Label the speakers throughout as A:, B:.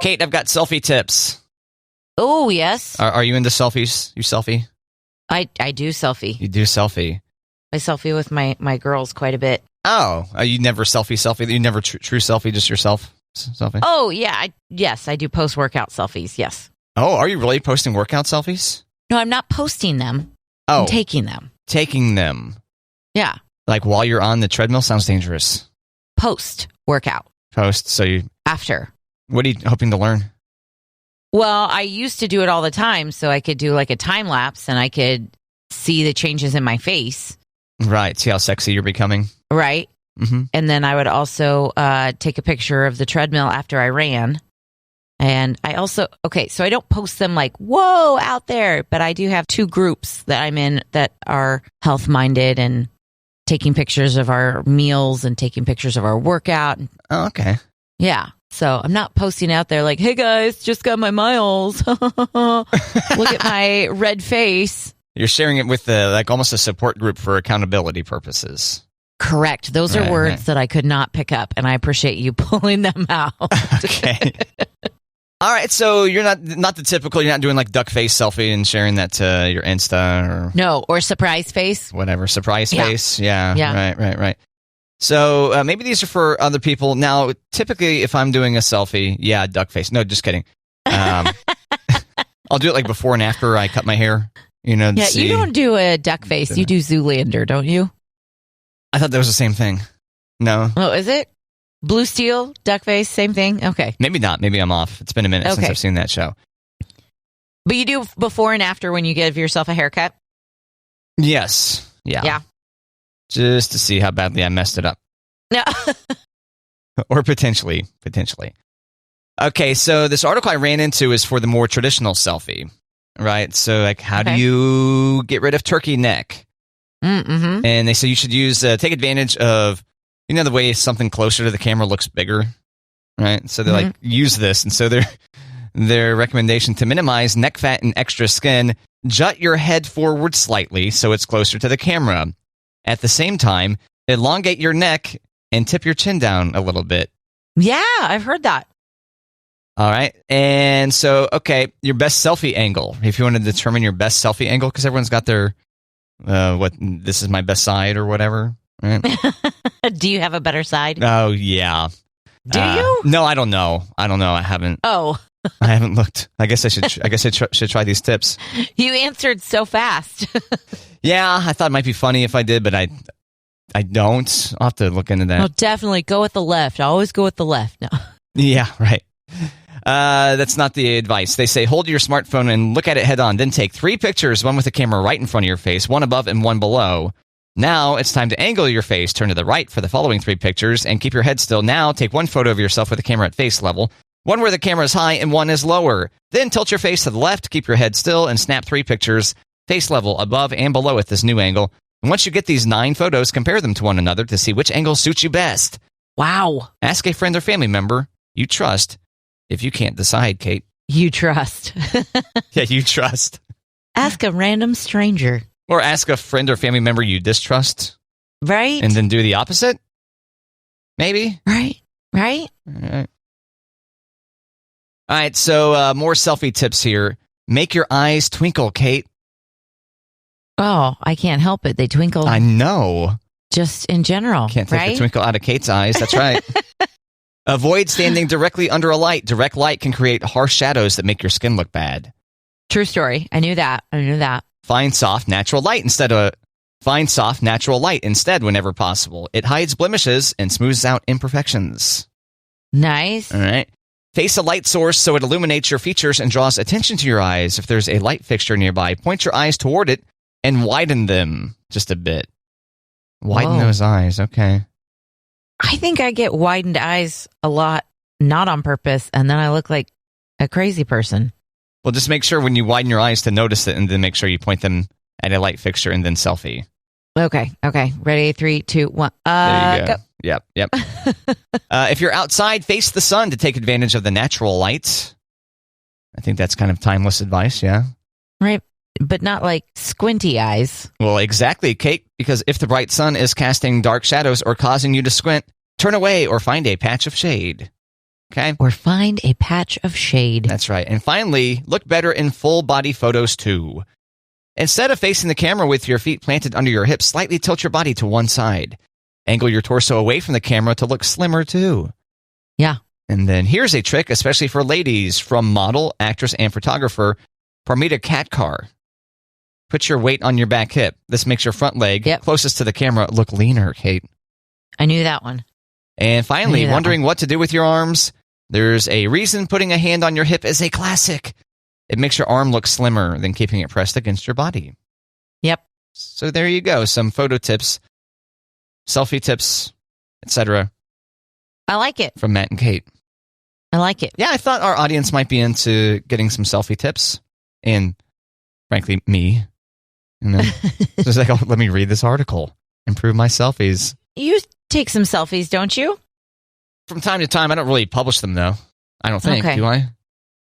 A: Kate, I've got selfie tips.
B: Oh, yes.
A: Are you into selfies? You selfie?
B: I do selfie.
A: You do selfie.
B: I selfie with my girls quite a bit.
A: Oh, you never selfie? You never true selfie, just yourself selfie?
B: Oh, yeah. Yes, I do post-workout selfies, yes.
A: Oh, are you really posting workout selfies?
B: No, I'm not posting them.
A: Oh.
B: I'm taking them.
A: Taking them.
B: Yeah.
A: Like while you're on the treadmill? Sounds dangerous.
B: Post-workout.
A: Post, so you...
B: After.
A: What are you hoping to learn?
B: Well, I used to do it all the time, so I could do like a time lapse and I could see the changes in my face.
A: Right. See how sexy you're becoming.
B: Right.
A: Mm-hmm.
B: And then I would also take a picture of the treadmill after I ran. And I also, so I don't post them like, whoa, out there. But I do have 2 groups that I'm in that are health-minded and taking pictures of our meals and taking pictures of our workout.
A: Oh, okay.
B: Yeah. So I'm not posting out there like, hey, guys, just got my miles. Look at my red face.
A: You're sharing it with like almost a support group for accountability purposes.
B: Correct. Those are words that I could not pick up, and I appreciate you pulling them out.
A: Okay. All right, so you're not the typical, you're not doing like duck face selfie and sharing that to your Insta or...
B: No, or surprise face.
A: Whatever, surprise face. Yeah.
B: Yeah.
A: Right. So maybe these are for other people. Now, typically, if I'm doing a selfie, duck face. No, just kidding. I'll do it like before and after I cut my hair. You don't
B: do a duck face. You do Zoolander, don't you?
A: I thought that was the same thing. No.
B: Oh, is it? Blue Steel, duck face, same thing? Okay.
A: Maybe not. Maybe I'm off. It's been a minute since I've seen that show.
B: But you do before and after when you give yourself a haircut?
A: Yes. Yeah. Just to see how badly I messed it up.
B: No.
A: Or potentially. Okay, so this article I ran into is for the more traditional selfie, right? So, like, how do you get rid of turkey neck?
B: Mm-hmm.
A: And they say you should use, take advantage of, the way something closer to the camera looks bigger, right? So they're like, use this. And so their recommendation to minimize neck fat and extra skin, jut your head forward slightly so it's closer to the camera. At the same time, elongate your neck and tip your chin down a little bit.
B: Yeah, I've heard that.
A: All right. And so, your best selfie angle. If you want to determine your best selfie angle, because everyone's got their, this is my best side or whatever. Right?
B: Do you have a better side?
A: Oh, yeah.
B: Do you?
A: No, I don't know. I haven't.
B: Oh.
A: I haven't looked. I guess I should try these tips.
B: You answered so fast.
A: Yeah, I thought it might be funny if I did, but I don't. I'll have to look into that.
B: Oh, definitely go with the left. I always go with the left. No.
A: Yeah, right. That's not the advice. They say hold your smartphone and look at it head on. Then take 3 pictures, one with the camera right in front of your face, one above and one below. Now it's time to angle your face. Turn to the right for the following 3 pictures and keep your head still. Now take 1 photo of yourself with the camera at face level, one where the camera is high and one is lower. Then tilt your face to the left, keep your head still, and snap 3 pictures, face level, above and below at this new angle. And once you get these 9 photos, compare them to one another to see which angle suits you best.
B: Wow.
A: Ask a friend or family member you trust. If you can't decide, Kate.
B: You trust.
A: Yeah, you trust.
B: Ask a random stranger.
A: Or ask a friend or family member you distrust.
B: Right.
A: And then do the opposite? Maybe?
B: Right.
A: All right, so more selfie tips here. Make your eyes twinkle, Kate.
B: Oh, I can't help it. They twinkle.
A: I know.
B: Just in general,
A: Can't take the twinkle out of Kate's eyes. That's right. Avoid standing directly under a light. Direct light can create harsh shadows that make your skin look bad.
B: True story. I knew that.
A: Find soft, natural light instead whenever possible. It hides blemishes and smooths out imperfections.
B: Nice.
A: All right. Face a light source so it illuminates your features and draws attention to your eyes. If there's a light fixture nearby, point your eyes toward it and widen them just a bit. Widen those eyes. Okay.
B: I think I get widened eyes a lot, not on purpose, and then I look like a crazy person.
A: Well, just make sure when you widen your eyes to notice it, and then make sure you point them at a light fixture and then selfie.
B: Okay. Ready? 3, 2, 1.
A: There you go. Yep. If you're outside, face the sun to take advantage of the natural light. I think that's kind of timeless advice, yeah?
B: Right, but not like squinty eyes.
A: Well, exactly, Kate, because if the bright sun is casting dark shadows or causing you to squint, turn away or find a patch of shade. Okay.
B: Or find a patch of shade.
A: That's right. And finally, look better in full body photos too. Instead of facing the camera with your feet planted under your hips, slightly tilt your body to one side. Angle your torso away from the camera to look slimmer too.
B: Yeah.
A: And then here's a trick, especially for ladies, from model, actress, and photographer, Parmita Katkar. Put your weight on your back hip. This makes your front leg, closest to the camera, look leaner, Kate.
B: I knew that one.
A: And finally, wondering what to do with your arms? There's a reason putting a hand on your hip is a classic. It makes your arm look slimmer than keeping it pressed against your body.
B: Yep.
A: So there you go. Some photo tips, selfie tips, etc.
B: I like it.
A: From Matt and Kate.
B: I like it.
A: Yeah, I thought our audience might be into getting some selfie tips. And frankly, me. And then just like, let me read this article. Improve my selfies.
B: You take some selfies, don't you?
A: From time to time. I don't really publish them, though. I don't think.
B: Okay.
A: Do I?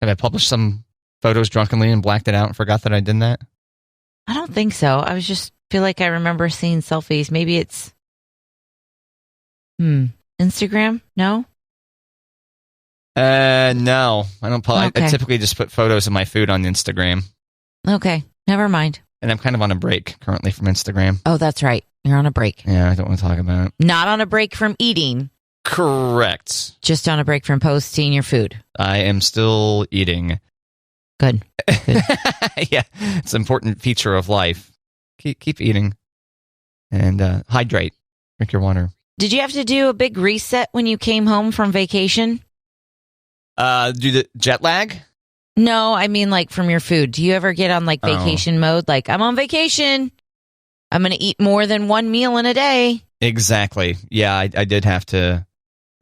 A: Have I published some photos drunkenly and blacked it out and forgot that I did that?
B: I don't think so. I was just feel like I remember seeing selfies. Maybe it's Instagram? No?
A: No. I don't
B: Okay.
A: I typically just put photos of my food on Instagram.
B: Okay. Never mind.
A: And I'm kind of on a break currently from Instagram.
B: Oh, that's right. You're on a break.
A: Yeah, I don't want to talk about it.
B: Not on a break from eating.
A: Correct.
B: Just on a break from posting your food.
A: I am still eating.
B: Good.
A: Yeah, it's an important feature of life. Keep eating. And hydrate. Drink your water.
B: Did you have to do a big reset when you came home from vacation?
A: Do the jet lag?
B: No, I mean like from your food. Do you ever get on like vacation mode? Like, I'm on vacation. I'm going to eat more than one meal in a day.
A: Exactly. Yeah, I did have to.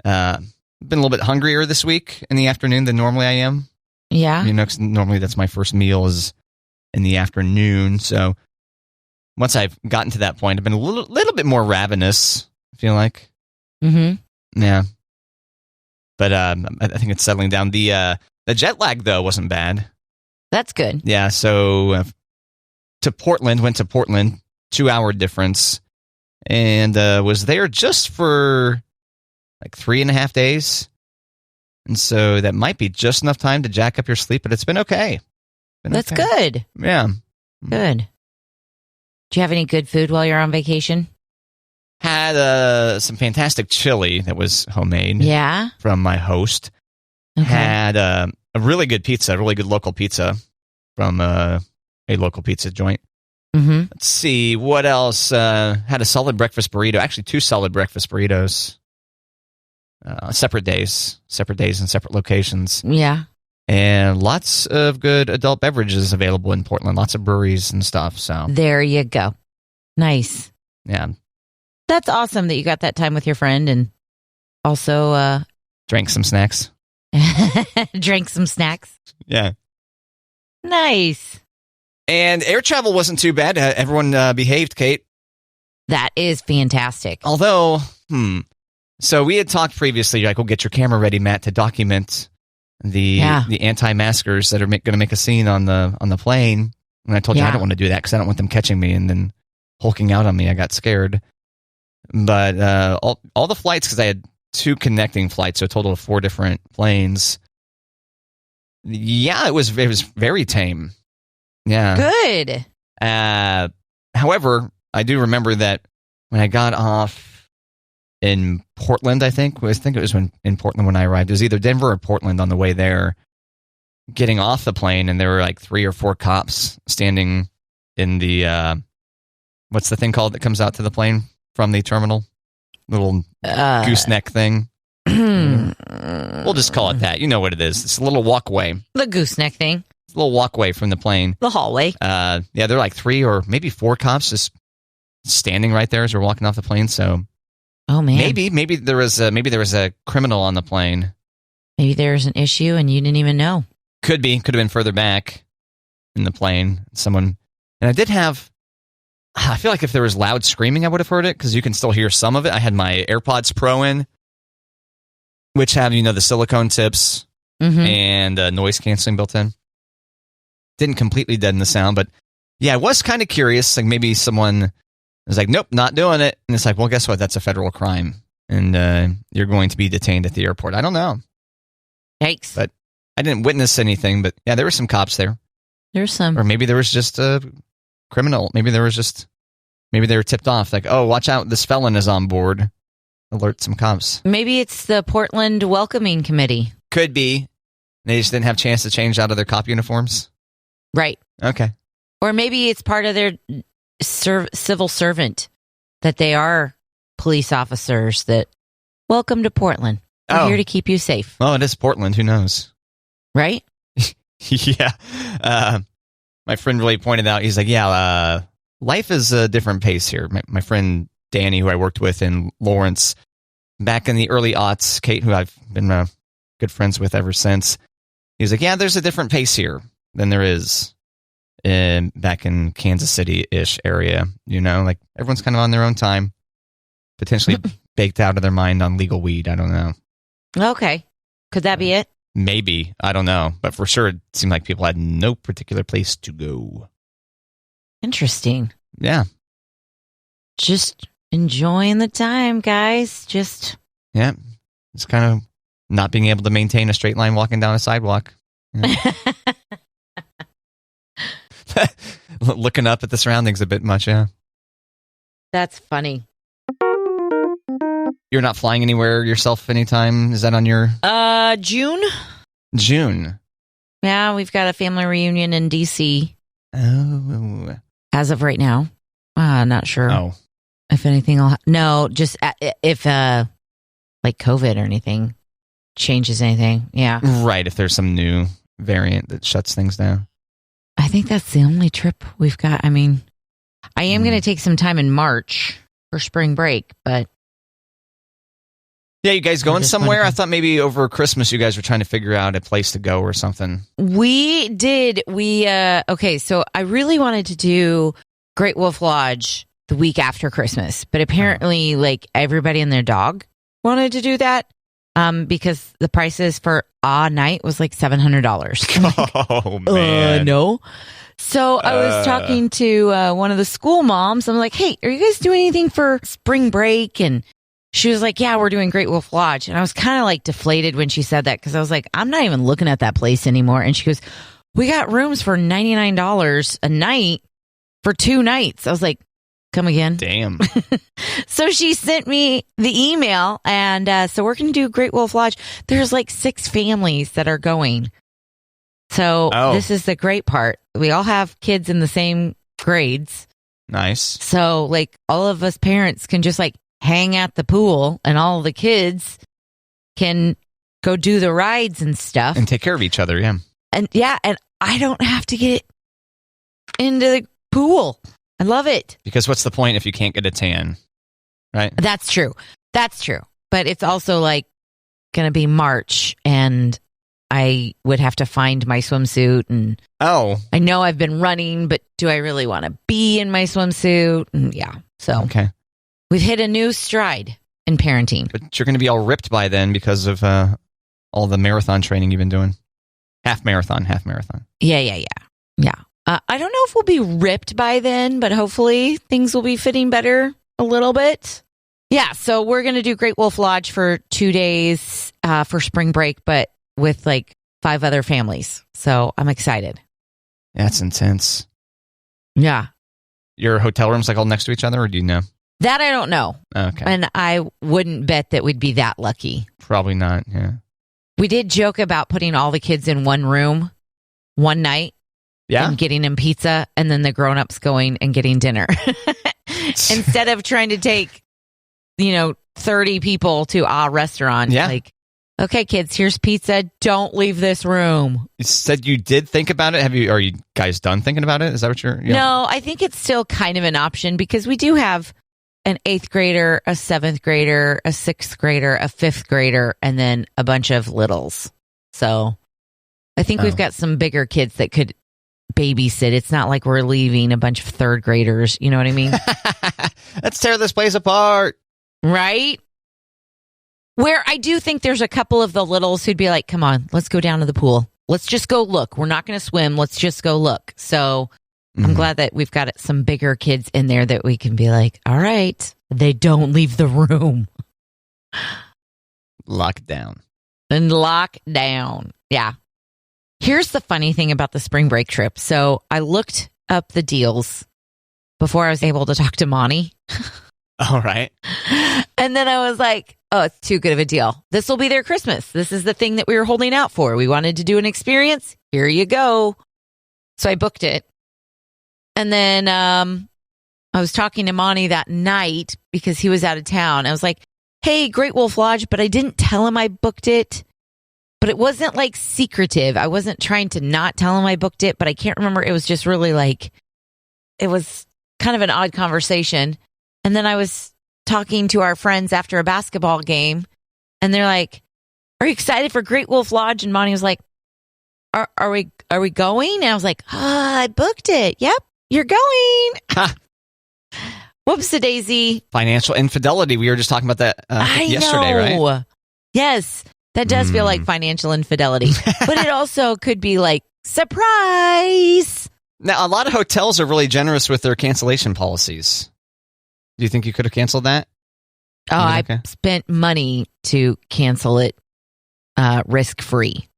A: Been a little bit hungrier this week in the afternoon than normally I am.
B: Yeah.
A: You know, 'cause normally that's my first meal is in the afternoon. So once I've gotten to that point, I've been a little bit more ravenous, I feel like.
B: Mm-hmm.
A: Yeah. But I think it's settling down. The jet lag, though, wasn't bad.
B: That's good.
A: Yeah, so went to Portland, 2-hour difference, and was there just for like 3.5 days. And so that might be just enough time to jack up your sleep, but it's been okay.
B: That's good.
A: Yeah.
B: Good. Do you have any good food while you're on vacation?
A: Had some fantastic chili that was homemade.
B: Yeah.
A: From my host.
B: Okay.
A: Had a really good pizza, a really good local pizza from a local pizza joint.
B: Mm-hmm.
A: Let's see, what else? Had a solid breakfast burrito. Actually, 2 solid breakfast burritos. Separate days and separate locations.
B: Yeah.
A: And lots of good adult beverages available in Portland. Lots of breweries and stuff. So
B: there you go. Nice.
A: Yeah.
B: That's awesome that you got that time with your friend and also
A: drank some snacks.
B: Drank some snacks.
A: Yeah.
B: Nice.
A: And air travel wasn't too bad. Everyone behaved, Kate.
B: That is fantastic.
A: Although, so we had talked previously, like, we'll get your camera ready, Matt, to document the anti-maskers that are going to make a scene on the plane. And I told you I don't want to do that because I don't want them catching me and then hulking out on me. I got scared. But all the flights, because I had 2 connecting flights, so a total of 4 different planes. Yeah, it was very tame. Yeah.
B: Good.
A: However, I do remember that when I got off in Portland, I think it was in Portland when I arrived. It was either Denver or Portland on the way there, getting off the plane, and there were like 3 or 4 cops standing in the, what's the thing called that comes out to the plane from the terminal? Little gooseneck thing. We'll just call it that. You know what it is. It's a little walkway.
B: The gooseneck thing.
A: It's a little walkway from the plane.
B: The hallway.
A: Yeah, they're like 3 or maybe 4 cops just standing right there as we're walking off the plane. So,
B: oh man,
A: maybe there was a criminal on the plane.
B: Maybe there was an issue and you didn't even know.
A: Could have been further back in the plane. Someone, and I did have. I feel like if there was loud screaming, I would have heard it because you can still hear some of it. I had my AirPods Pro in, which have the silicone tips and noise canceling built in. Didn't completely deaden the sound, but yeah, I was kind of curious. Like maybe someone was like, "Nope, not doing it," and it's like, "Well, guess what? That's a federal crime, and you're going to be detained at the airport." I don't know.
B: Yikes.
A: But I didn't witness anything. But yeah, there were some cops there.
B: There's some.
A: Or maybe there was just a criminal. Maybe they were tipped off. Like, oh, watch out, this felon is on board. Alert some cops.
B: Maybe it's the Portland Welcoming Committee.
A: Could be. They just didn't have a chance to change out of their cop uniforms.
B: Right.
A: Okay.
B: Or maybe it's part of their civil servant that they are police officers that welcome to Portland. We're here to keep you safe.
A: Well, it is Portland. Who knows?
B: Right?
A: Yeah. My friend really pointed out, he's like, yeah, life is a different pace here. My friend Danny, who I worked with in Lawrence back in the early aughts, Kate, who I've been good friends with ever since, he's like, yeah, there's a different pace here than there is back in Kansas City-ish area. You know, like everyone's kind of on their own time, potentially baked out of their mind on legal weed. I don't know.
B: Okay. Could that be it?
A: Maybe. I don't know. But for sure, it seemed like people had no particular place to go.
B: Interesting.
A: Yeah.
B: Just enjoying the time, guys.
A: Yeah. It's kind of not being able to maintain a straight line walking down a sidewalk. Yeah. Looking up at the surroundings a bit much, yeah.
B: That's funny.
A: You're not flying anywhere yourself anytime? Is that on your...
B: June.
A: June.
B: Yeah, we've got a family reunion in D.C.
A: Oh.
B: As of right now. Not sure.
A: Oh.
B: If anything will... No, just if like COVID or anything changes anything. Yeah.
A: Right, if there's some new variant that shuts things down.
B: I think that's the only trip we've got. I mean, I am going to take some time in March for spring break, but...
A: Yeah, you guys going somewhere? I thought maybe over Christmas you guys were trying to figure out a place to go or something.
B: We did. Okay, so I really wanted to do Great Wolf Lodge the week after Christmas, but apparently like everybody and their dog wanted to do that because the prices for a night was like $700.
A: Oh, man.
B: No. So I was talking to one of the school moms. I'm like, hey, are you guys doing anything for spring break? And she was like, yeah, we're doing Great Wolf Lodge. And I was kind of like deflated when she said that because I was like, I'm not even looking at that place anymore. And she goes, we got rooms for $99 a night for 2 nights. I was like, come again?
A: Damn.
B: So she sent me the email. And so we're going to do Great Wolf Lodge. There's like 6 families that are going. So This is the great part. We all have kids in the same grades.
A: Nice.
B: So like all of us parents can just like hang at the pool and all the kids can go do the rides and stuff.
A: And take care of each other, yeah.
B: And I don't have to get into the pool. I love it.
A: Because what's the point if you can't get a tan, right?
B: That's true. But it's also like going to be March and I would have to find my swimsuit and I know I've been running, but do I really want to be in my swimsuit? And so
A: okay.
B: We've hit a new stride in parenting.
A: But you're going to be all ripped by then because of all the marathon training you've been doing. Half marathon.
B: Yeah. I don't know if we'll be ripped by then, but hopefully things will be fitting better a little bit. Yeah, so we're going to do Great Wolf Lodge for 2 days for spring break, but with like 5 other families. So I'm excited.
A: That's intense.
B: Yeah.
A: Your hotel rooms like all next to each other, or do you know?
B: That I don't know.
A: Okay.
B: And I wouldn't bet that we'd be that lucky.
A: Probably not, yeah.
B: We did joke about putting all the kids in one room one night.
A: Yeah.
B: And getting them pizza, and then the grown-ups going and getting dinner. Instead of trying to take, 30 people to a restaurant.
A: Yeah.
B: Like, okay, kids, here's pizza. Don't leave this room.
A: You said you did think about it. Are you guys done thinking about it? Is that what you're...
B: No, I think it's still kind of an option because we do have an 8th grader, a 7th grader, a 6th grader, a 5th grader, and then a bunch of littles. So I think we've got some bigger kids that could babysit. It's not like we're leaving a bunch of 3rd graders. You know what I mean?
A: Let's tear this place apart.
B: Right? Where I do think there's a couple of the littles who'd be like, come on, let's go down to the pool. Let's just go look. We're not going to swim. Let's just go look. So I'm glad that we've got some bigger kids in there that we can be like, all right, they don't leave the room.
A: Lock down.
B: And lockdown. Yeah. Here's the funny thing about the spring break trip. So I looked up the deals before I was able to talk to Monty.
A: All right.
B: And then I was like, oh, it's too good of a deal. This will be their Christmas. This is the thing that we were holding out for. We wanted to do an experience. Here you go. So I booked it. And then I was talking to Monty that night because he was out of town. I was like, hey, Great Wolf Lodge, but I didn't tell him I booked it. But it wasn't like secretive. I wasn't trying to not tell him I booked it, but I can't remember. It was just really like, it was kind of an odd conversation. And then I was talking to our friends after a basketball game, and they're like, are you excited for Great Wolf Lodge? And Monty was like, are we going? And I was like, I booked it. Yep, you're going. Whoops-a-daisy.
A: Financial infidelity. We were just talking about that yesterday, right?
B: Yes, that does feel like financial infidelity. But it also could be like, surprise.
A: Now, a lot of hotels are really generous with their cancellation policies. Do you think you could have canceled that?
B: Oh, I spent money to cancel it risk-free.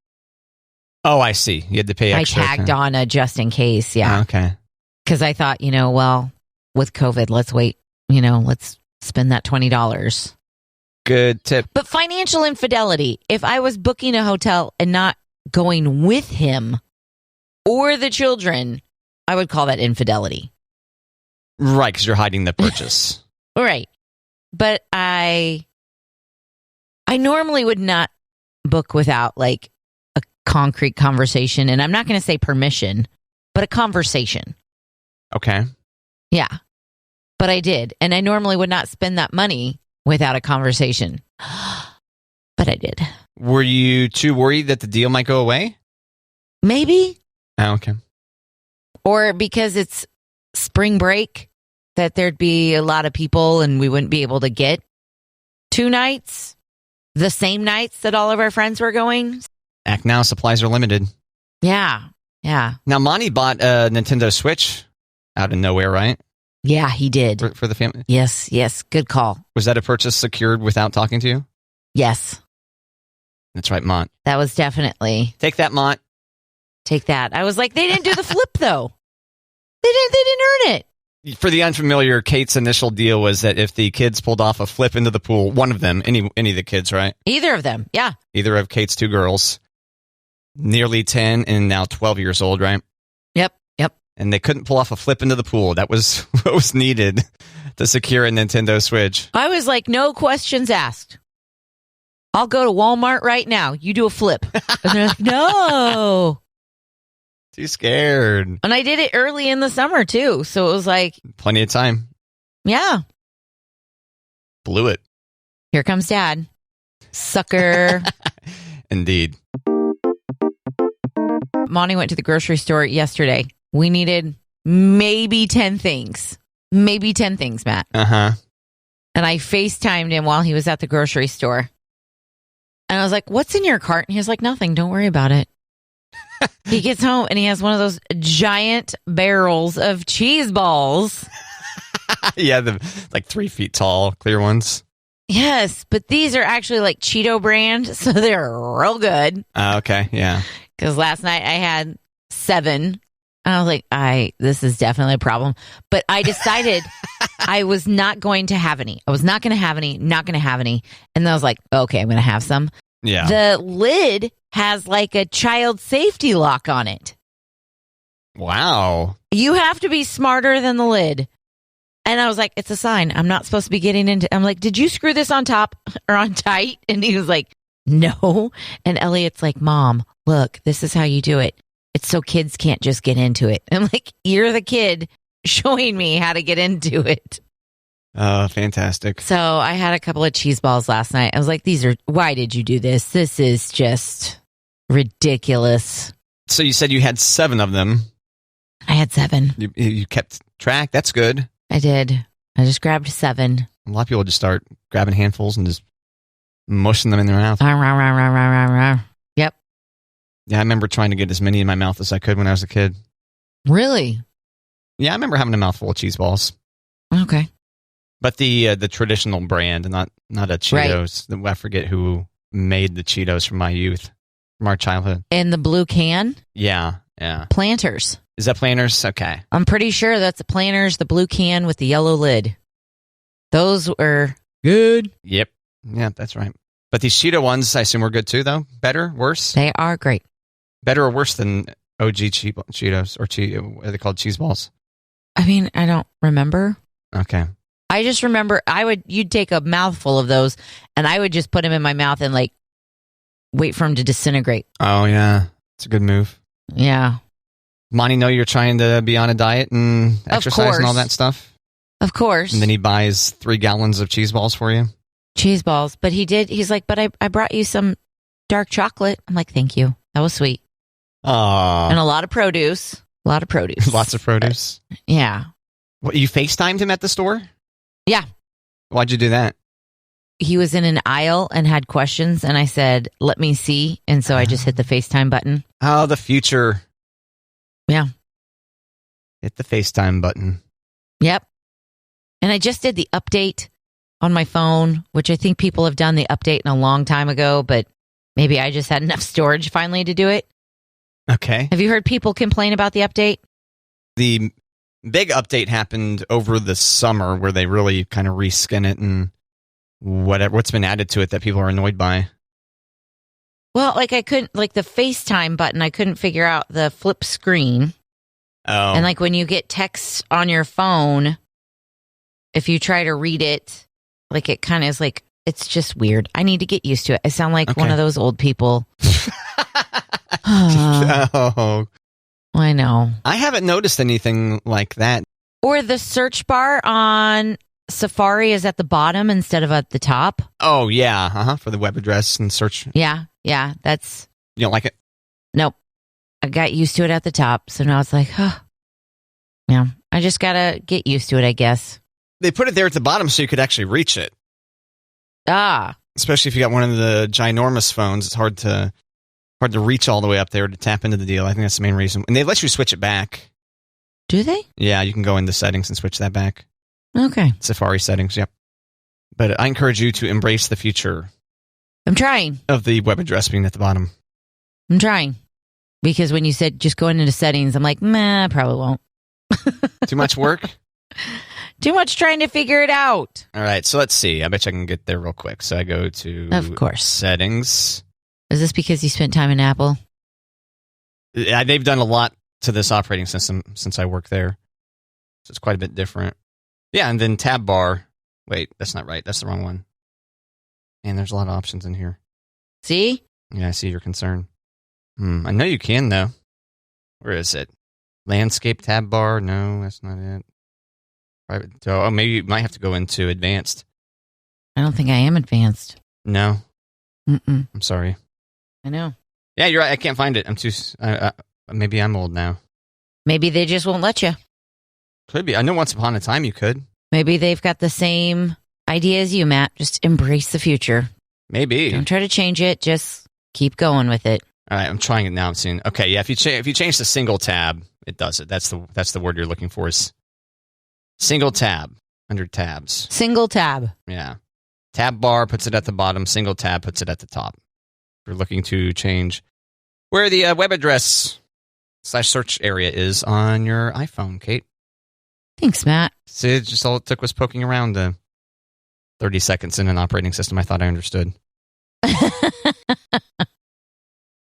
A: Oh, I see. You had to pay extra.
B: I tagged on a just in case, yeah.
A: Oh, okay.
B: Because I thought, well, with COVID, let's wait. Let's spend that $20.
A: Good tip.
B: But financial infidelity, if I was booking a hotel and not going with him or the children, I would call that infidelity.
A: Right, because you're hiding the purchase.
B: Right. But I normally would not book without like a concrete conversation. And I'm not going to say permission, but a conversation.
A: Okay.
B: Yeah. But I did. And I normally would not spend that money without a conversation. But I did.
A: Were you too worried that the deal might go away?
B: Maybe.
A: Oh, okay.
B: Or because it's spring break, that there'd be a lot of people and we wouldn't be able to get 2 nights, the same nights that all of our friends were going.
A: Act now, supplies are limited.
B: Yeah. Yeah.
A: Now, Monty bought a Nintendo Switch out of nowhere, right?
B: Yeah, he did.
A: For the family?
B: Yes. Good call.
A: Was that a purchase secured without talking to you?
B: Yes.
A: That's right, Mont.
B: That was definitely.
A: Take that, Mont.
B: Take that. I was like, they didn't do the flip, though. They didn't earn it.
A: For the unfamiliar, Kate's initial deal was that if the kids pulled off a flip into the pool, one of them, any of the kids, right?
B: Either of them, yeah.
A: Either of Kate's 2 girls, nearly 10 and now 12 years old, right?
B: Yep.
A: And they couldn't pull off a flip into the pool. That was what was needed to secure a Nintendo Switch.
B: I was like, no questions asked. I'll go to Walmart right now. You do a flip. And they're like, no.
A: Too scared.
B: And I did it early in the summer, too. So it was like...
A: Plenty of time.
B: Yeah.
A: Blew it.
B: Here comes Dad. Sucker.
A: Indeed.
B: Monty went to the grocery store yesterday. We needed maybe 10 things. Maybe 10 things, Matt.
A: Uh-huh.
B: And I FaceTimed him while he was at the grocery store. And I was like, what's in your cart? And he was like, nothing. Don't worry about it. He gets home and he has one of those giant barrels of cheese balls.
A: Yeah, the 3 feet tall, clear ones.
B: Yes, but these are actually like Cheeto brand, so they're real good.
A: Okay, yeah.
B: Because last night I had 7. And I was like, this is definitely a problem. But I decided I was not going to have any. I was not going to have any, not going to have any. And then I was like, okay, I'm going to have some.
A: Yeah.
B: The lid has like a child safety lock on it.
A: Wow.
B: You have to be smarter than the lid. And I was like, it's a sign. I'm not supposed to be getting into. I'm like, did you screw this on top or on tight? And he was like, no. And Elliot's like, Mom, look, this is how you do it. It's so kids can't just get into it. I'm like, you're the kid showing me how to get into it.
A: Oh, fantastic.
B: So I had a couple of cheese balls last night. I was like, why did you do this? This is just ridiculous.
A: So you said you had 7 of them.
B: I had 7.
A: You kept track. That's good.
B: I did. I just grabbed 7.
A: A lot of people just start grabbing handfuls and just mushing them in their mouth.
B: Yep.
A: Yeah, I remember trying to get as many in my mouth as I could when I was a kid.
B: Really?
A: Yeah, I remember having a mouthful of cheese balls.
B: Okay.
A: But the traditional brand, not a Cheetos. Right. I forget who made the Cheetos from my youth, from our childhood.
B: In the blue can?
A: Yeah.
B: Planters.
A: Is that Planters? Okay.
B: I'm pretty sure that's the Planters, the blue can with the yellow lid. Those were good.
A: Yep. Yeah, that's right. But these Cheeto ones, I assume, were good too, though? Better? Worse?
B: They are great.
A: Better or worse than OG Cheetos? Or what are they called? Cheese balls?
B: I mean, I don't remember.
A: Okay.
B: I just remember you'd take a mouthful of those and I would just put them in my mouth and like wait for them to disintegrate.
A: Oh, yeah. It's a good move.
B: Yeah.
A: Monty know you're trying to be on a diet and exercise and all that stuff?
B: Of course.
A: And then he buys 3 gallons of cheese balls for you?
B: Cheese balls. But he's like, but I brought you some dark chocolate. I'm like, thank you. That was sweet.
A: Aww.
B: And a lot of produce. Lots of produce. Yeah.
A: What, you FaceTimed him at the store?
B: Yeah.
A: Why'd you do that?
B: He was in an aisle and had questions, and I said, let me see. And so I just hit the FaceTime button.
A: Oh, the future.
B: Yeah.
A: Hit the FaceTime button.
B: Yep. And I just did the update on my phone, which I think people have done the update a long time ago, but maybe I just had enough storage finally to do it.
A: Okay.
B: Have you heard people complain about the update?
A: The big update happened over the summer where they really kind of reskin it and what's been added to it that people are annoyed by.
B: Well, like I couldn't, like the FaceTime button, I couldn't figure out the flip screen.
A: Oh.
B: And like when you get text on your phone, if you try to read it, like it kind of is like, it's just weird. I need to get used to it. I sound like one of those old people.
A: Oh.
B: I know.
A: I haven't noticed anything like that.
B: Or the search bar on Safari is at the bottom instead of at the top.
A: Oh, yeah. For the web address and search.
B: Yeah. That's...
A: You don't like it?
B: Nope. I got used to it at the top. So now it's like, yeah, I just got to get used to it, I guess.
A: They put it there at the bottom so you could actually reach it. Especially if you got one of the ginormous phones. It's hard to reach all the way up there to tap into the deal. I think that's the main reason. And they let you switch it back.
B: Do they?
A: Yeah, you can go into settings and switch that back.
B: Okay.
A: Safari settings, yep. But I encourage you to embrace the future.
B: I'm trying.
A: Of the web address being at the bottom.
B: I'm trying. Because when you said just going into settings, I'm like, I probably won't.
A: Too much work?
B: Too much trying to figure it out.
A: All right, so let's see. I bet you I can get there real quick. So I go to
B: of course.
A: Settings.
B: Is this because you spent time in Apple?
A: Yeah, they've done a lot to this operating system since I work there. So it's quite a bit different. Yeah, and then tab bar. Wait, that's not right. That's the wrong one. And there's a lot of options in here.
B: See?
A: Yeah, I see your concern. I know you can, though. Where is it? Landscape tab bar? No, that's not it. Private. Oh, maybe you might have to go into advanced.
B: I don't think I am advanced.
A: No.
B: Mm-mm.
A: I'm sorry.
B: I know.
A: Yeah, you're right. I can't find it. I'm too... maybe I'm old now.
B: Maybe they just won't let you.
A: Could be. I know once upon a time you could.
B: Maybe they've got the same idea as you, Matt. Just embrace the future.
A: Maybe.
B: Don't try to change it. Just keep going with it.
A: All right, I'm trying it now. I'm seeing. Okay, yeah. If you change the single tab, it does it. That's the word you're looking for. Is single tab under tabs.
B: Single tab.
A: Yeah. Tab bar puts it at the bottom. Single tab puts it at the top. If you're looking to change where the web address /search area is on your iPhone, Kate.
B: Thanks, Matt.
A: See, just all it took was poking around 30 seconds in an operating system. I thought I understood.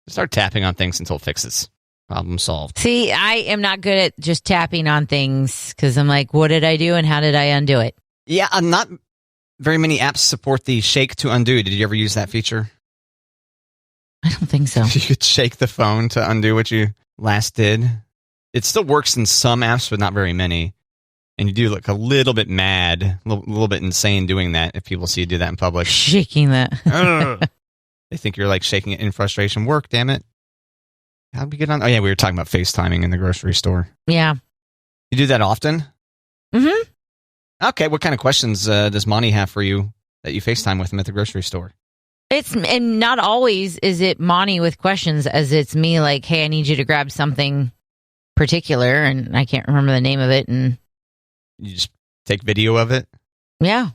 A: Start tapping on things until it fixes. Problem solved.
B: See, I am not good at just tapping on things because I'm like, what did I do and how did I undo it?
A: Yeah, not very many apps support the shake to undo. Did you ever use that feature?
B: I don't think so.
A: You could shake the phone to undo what you last did. It still works in some apps, but not very many. And you do look a little bit mad, a little bit insane doing that if people see you do that in public.
B: Shaking that.
A: They think you're like shaking it in frustration. Work, damn it. How'd we get on? Oh, yeah, we were talking about FaceTiming in the grocery store.
B: Yeah.
A: You do that often?
B: Mm-hmm.
A: Okay, what kind of questions does Monty have for you that you FaceTime with him at the grocery store?
B: And not always is it Monty with questions, as it's me like, hey, I need you to grab something particular, and I can't remember the name of it, and
A: you just take video of it?
B: Yeah.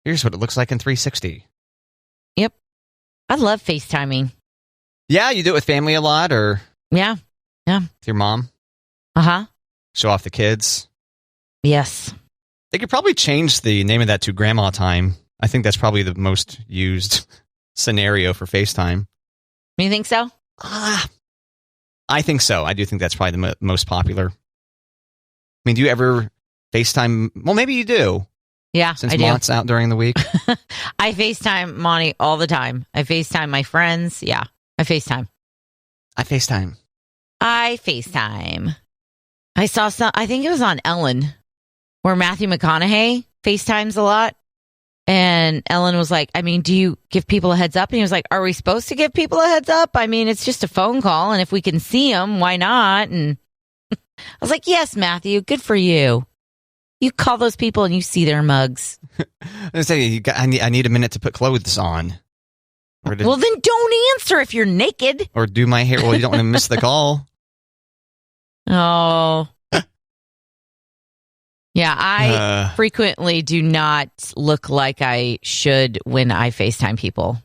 A: Here's what it looks like in 360.
B: Yep. I love FaceTiming.
A: Yeah, you do it with family a lot, or
B: Yeah. Yeah.
A: with your mom.
B: Uh-huh.
A: Show off the kids.
B: Yes.
A: They could probably change the name of that to Grandma Time. I think that's probably the most used scenario for FaceTime.
B: You think so?
A: I think so. I do think that's probably the most popular. I mean, do you ever FaceTime? Well, maybe you do.
B: Yeah,
A: Since
B: I do.
A: Mont's out during the week.
B: I FaceTime Monty all the time. I FaceTime my friends. Yeah, I FaceTime.
A: I FaceTime.
B: I saw some, I think it was on Ellen, where Matthew McConaughey FaceTimes a lot. And Ellen was like, I mean, do you give people a heads up? And he was like, are we supposed to give people a heads up? I mean, it's just a phone call. And if we can see them, why not? And I was like, yes, Matthew, good for you. You call those people and you see their mugs.
A: I say, I need a minute to put clothes on.
B: Well, then don't answer if you're naked.
A: Or do my hair. Well, you don't want to miss the call.
B: Oh. Yeah, I frequently do not look like I should when I FaceTime people.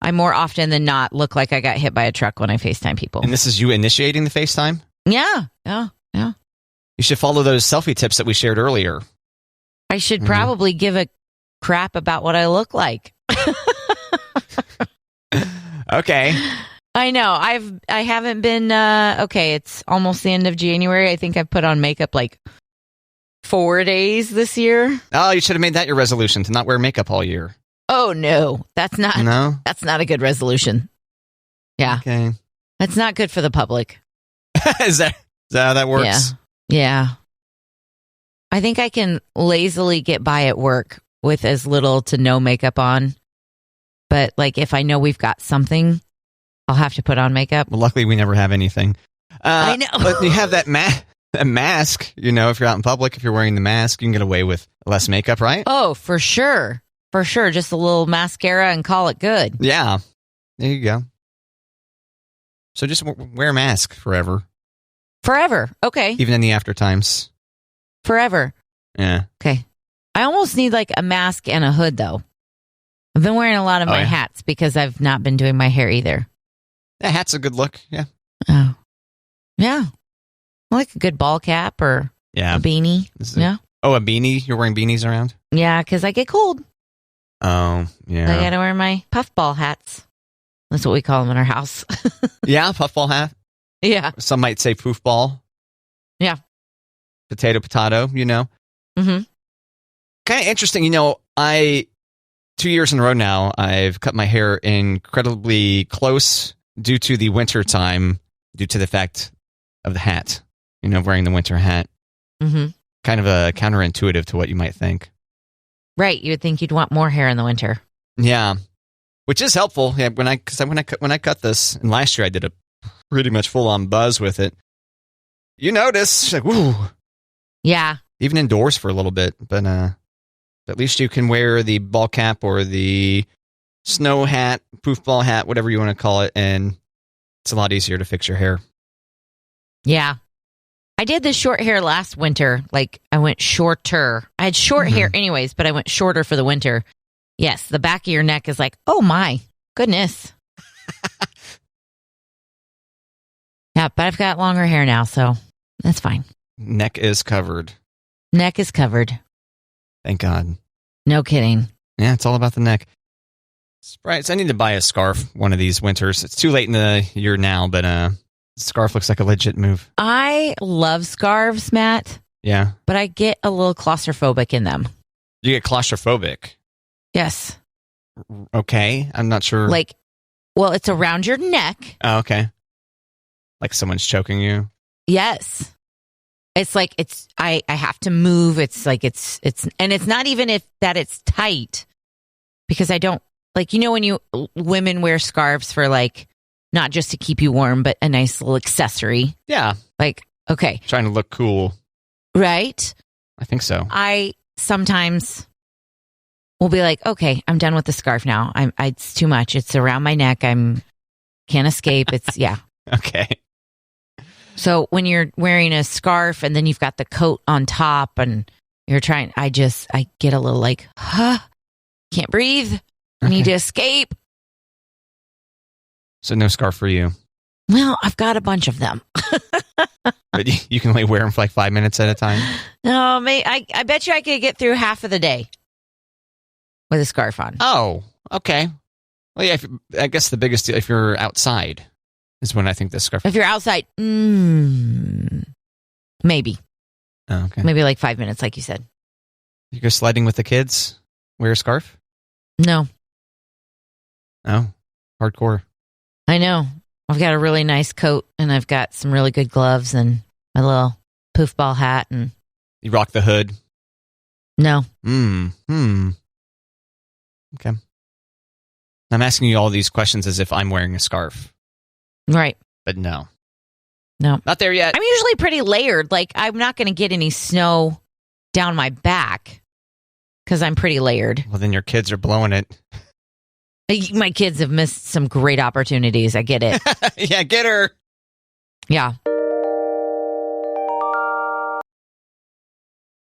B: I more often than not look like I got hit by a truck when I FaceTime people.
A: And this is you initiating the FaceTime?
B: Yeah.
A: You should follow those selfie tips that we shared earlier.
B: I should probably give a crap about what I look like.
A: Okay.
B: I know. I haven't been okay, it's almost the end of January. I think I've put on makeup like 4 days this year.
A: Oh, you should have made that your resolution to not wear makeup all year.
B: Oh no. That's not a good resolution. Yeah.
A: Okay.
B: That's not good for the public.
A: Is that how that works?
B: Yeah. I think I can lazily get by at work with as little to no makeup on. But like if I know we've got something, I'll have to put on makeup.
A: Well, luckily we never have anything.
B: I know.
A: But you have that mask, if you're out in public, if you're wearing the mask, you can get away with less makeup, right?
B: Oh, for sure. For sure. Just a little mascara and call it good.
A: Yeah. There you go. So just wear a mask forever.
B: Forever. Okay.
A: Even in the after times.
B: Forever.
A: Yeah.
B: Okay. I almost need like a mask and a hood though. I've been wearing a lot of my hats because I've not been doing my hair either.
A: That hat's a good look. Yeah.
B: Oh. Yeah. I like a good ball cap or a beanie. Yeah.
A: Oh, a beanie? You're wearing beanies around?
B: Yeah, because I get cold.
A: Oh, yeah.
B: So I got to wear my puffball hats. That's what we call them in our house.
A: Yeah, puffball hat.
B: Yeah.
A: Some might say poofball.
B: Yeah.
A: Potato.
B: Mm-hmm.
A: Kind of interesting. 2 years in a row now, I've cut my hair incredibly close due to the winter time, due to the fact of the hat, wearing the winter hat.
B: Mm-hmm.
A: Kind of counterintuitive to what you might think.
B: Right. You would think you'd want more hair in the winter.
A: Yeah. Which is helpful. Yeah. When I cut this, and last year I did a pretty much full on buzz with it. You notice, like, woo.
B: Yeah.
A: Even indoors for a little bit, but at least you can wear the ball cap or the snow hat, poofball hat, whatever you want to call it, and it's a lot easier to fix your hair.
B: Yeah. I did the short hair last winter. Like, I went shorter. I had short hair anyways, but I went shorter for the winter. Yes, the back of your neck is like, oh my goodness. Yeah, but I've got longer hair now, so that's fine.
A: Neck is covered.
B: Neck is covered.
A: Thank God.
B: No kidding.
A: Yeah, it's all about the neck. Right, so I need to buy a scarf one of these winters. It's too late in the year now, but scarf looks like a legit move.
B: I love scarves, Matt.
A: Yeah.
B: But I get a little claustrophobic in them.
A: You get claustrophobic?
B: Yes.
A: Okay, I'm not sure.
B: Well, it's around your neck.
A: Oh, okay. Like someone's choking you?
B: Yes. It's like I have to move. It's like it's and it's not even that it's tight, because I don't when women wear scarves for not just to keep you warm, but a nice little accessory.
A: Yeah.
B: Okay.
A: Trying to look cool.
B: Right?
A: I think so.
B: I sometimes will be like, okay, I'm done with the scarf now. It's too much. It's around my neck. Can't escape. It's yeah.
A: Okay.
B: So when you're wearing a scarf and then you've got the coat on top and you're trying, I get a little can't breathe. I need to escape.
A: So no scarf for you.
B: Well, I've got a bunch of them.
A: But you can only wear them for like 5 minutes at a time?
B: No, I bet you I could get through half of the day with a scarf on.
A: Oh, okay. Well, yeah, I guess the biggest deal, if you're outside, is when I think the scarf...
B: If you're outside, maybe.
A: Oh, okay.
B: Maybe like 5 minutes, like you said.
A: You go sledding with the kids, wear a scarf?
B: No.
A: Oh, hardcore.
B: I know. I've got a really nice coat, and I've got some really good gloves, and my little poof ball hat, and...
A: You rock the hood?
B: No.
A: Okay. I'm asking you all these questions as if I'm wearing a scarf.
B: Right.
A: But no.
B: No.
A: Not there yet.
B: I'm usually pretty layered. Like, I'm not going to get any snow down my back because I'm pretty layered.
A: Well, then your kids are blowing it.
B: My kids have missed some great opportunities. I get it.
A: Yeah, get her.
B: Yeah.